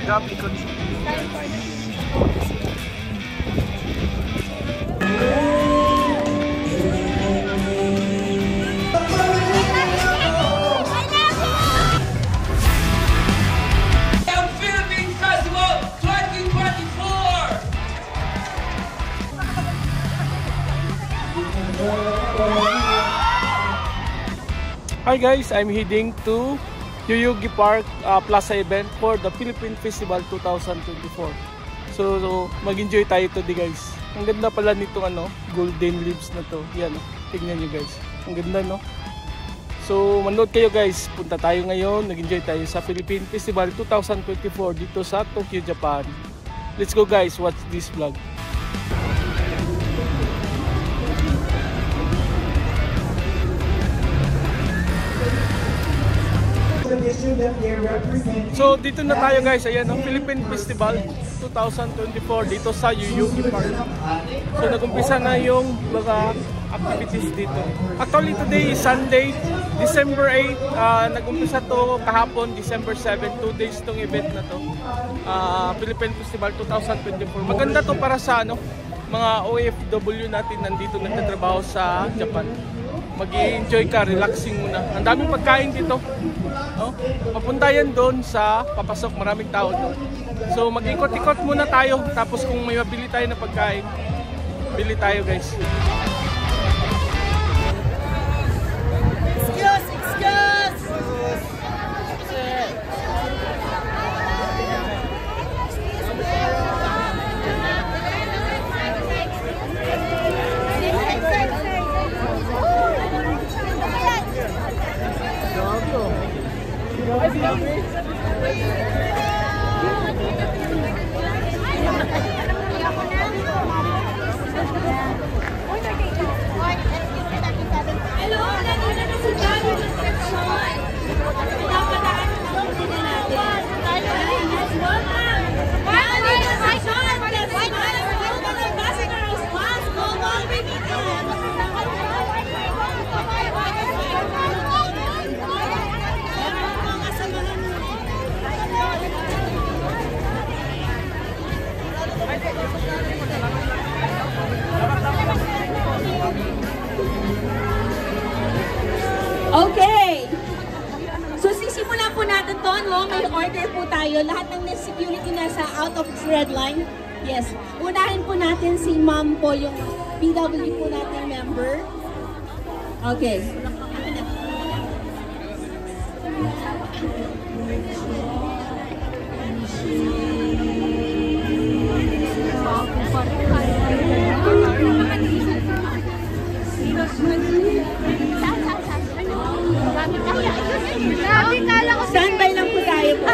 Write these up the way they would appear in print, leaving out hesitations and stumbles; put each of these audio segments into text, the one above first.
Gabi ko. Hi guys, I'm heading to Yoyogi Park Plaza event for the Philippine Festival 2024. So mag-enjoy tayo today guys. Ang ganda pala nitong golden leaves na to. Yan, tingnan nyo guys. Ang ganda no. So manood kayo guys. Punta tayo ngayon, nag-enjoy tayo sa Philippine Festival 2024 dito sa Tokyo, Japan. Let's go guys, watch this vlog. So dito na tayo guys, ayan ang Philippine Festival 2024 dito sa Yoyogi Park. So nag-umpisa na yung mga activities dito. Actually today is Sunday, December 8, nag-umpisa to kahapon, December 7, 2 days tong event na to. Philippine Festival 2024. Maganda to para sa mga OFW natin nandito nagtatrabaho sa Japan. Mag-i-enjoy ka, relaxing muna. Ang daming pagkain dito. No? Papunta yan doon sa papasok, maraming tao doon. So mag-ikot-ikot muna tayo. Tapos kung may mabili tayo na pagkain, bili tayo guys. Okay. So sisimulan po natin to, no? May order po tayo. Lahat ng security nasa out of red line. Yes. Unahin po natin si ma'am po, yung PW po natin member. Okay. Standby lang po tayo po.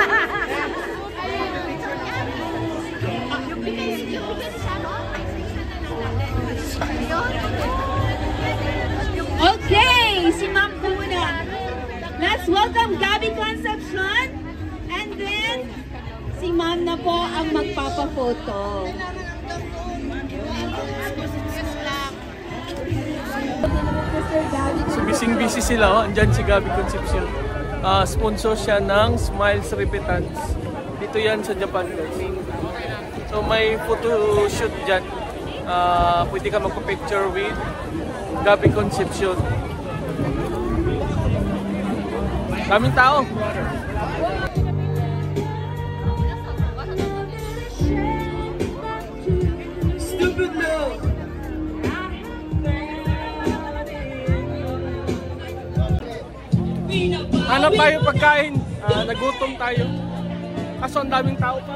Okay, si ma'am po muna. Let's welcome Gabby Concepcion. And then, si ma'am na po ang magpapa-photo. So busy sila, oh. Andyan si Gabby Concepcion. Sponsor siya ng Smiles Repentance. Dito yan sa Japan guys. So may photo shoot dyan. Pwede ka magpa-picture with Gabby Concepcion. Daming tao. Stupid no! Hanap tayo pagkain, nagutom tayo. Kaso ang daming tao pa.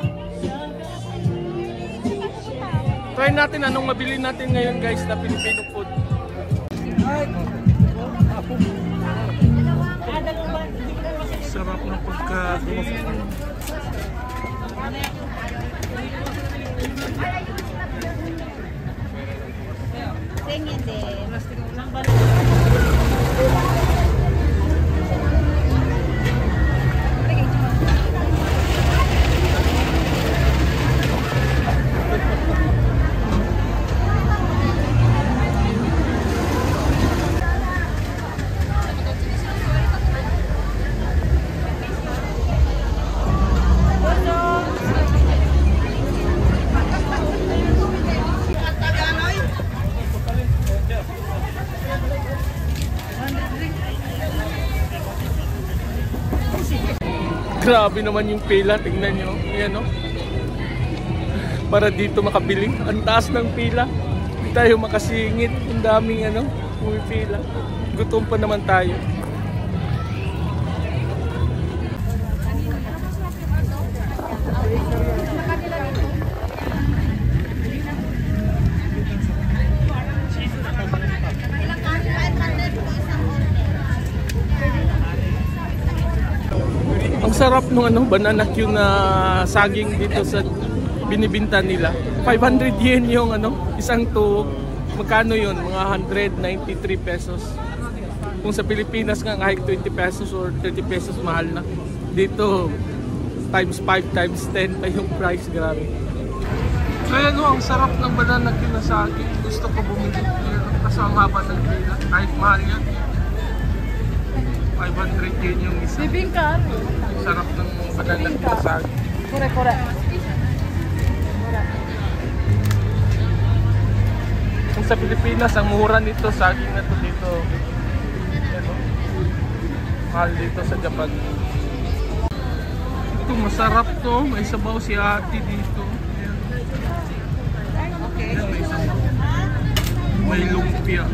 Try natin anong mabili natin ngayon guys na Filipino food. Sarap ng pagkain. Grabe naman yung pila, tingnan nyo. Ayan, no? Para dito makabili. Ang taas ng pila. Hindi tayo makasingit. Ang daming pumipila. Gutom pa naman tayo. Ang sarap nung banana Q na saging dito sa binibinta nila. 500 yen yung isang to. Magkano yun? Mga 193 pesos. Kung sa Pilipinas nga kahit 20 pesos or 30 pesos mahal na. Dito times 5 times 10 pa yung price. Grabe. Kaya ang sarap ng banana Q na saging. Gusto ko bumili. Kasi ang haba ng pila. Kahit mahal yan. 500 yen yung isa. Bibingka. Sarap ng banana Q na saging. Kore. Kung sa Pilipinas, ang mura nito, saging na to dito. Mahal dito sa Japan. Ito, masarap to. May sabaw si ate dito. Okay. May sabaw. May lumpia.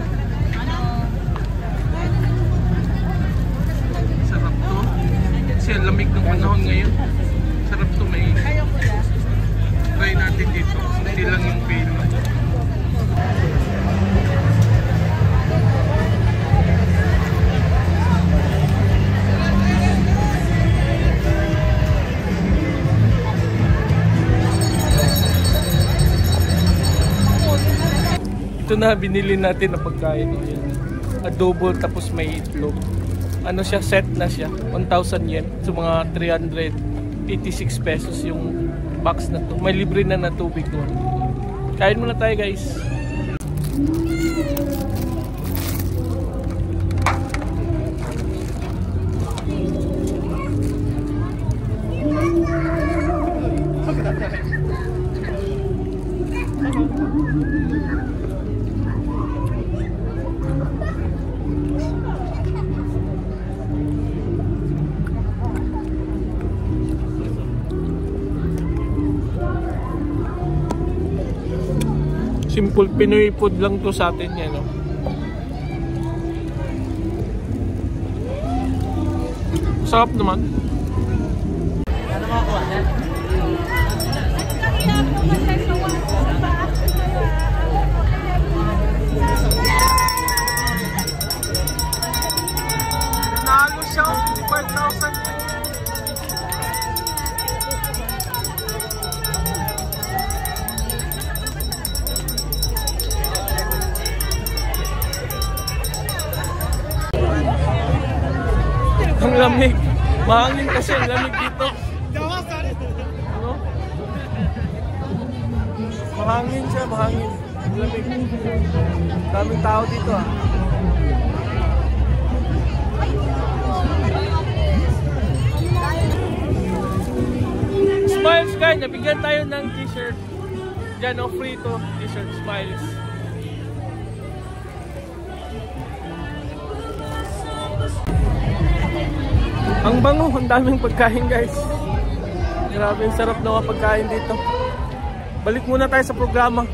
Sarap to. Kasi ang lamig ng panahon ngayon. Sarap to. May try natin dito. Hindi lang yung pilo. Ito na binili natin na pagkain. Adobo tapos may itlog. Siya, set na siya. 1,000 yen. So mga 386 pesos yung box na to. May libre na tubig doon. Kain muna tayo, guys. Simple Pinoy food lang to sa atin yan, no? Sarap naman. Ano mga kuha na? Nalo siya 5,000. Ang lamig. Mahangin kasi ang lamig dito. Mahangin siya, mahangin. Ang lamig. Daming tao dito Smiles guys, nabigyan tayo ng t-shirt. Diyan, free to t-shirt, Smiles. Ang bango, ang daming pagkain guys. Grabe, ang sarap na mga pagkain dito. Balik muna tayo sa programa.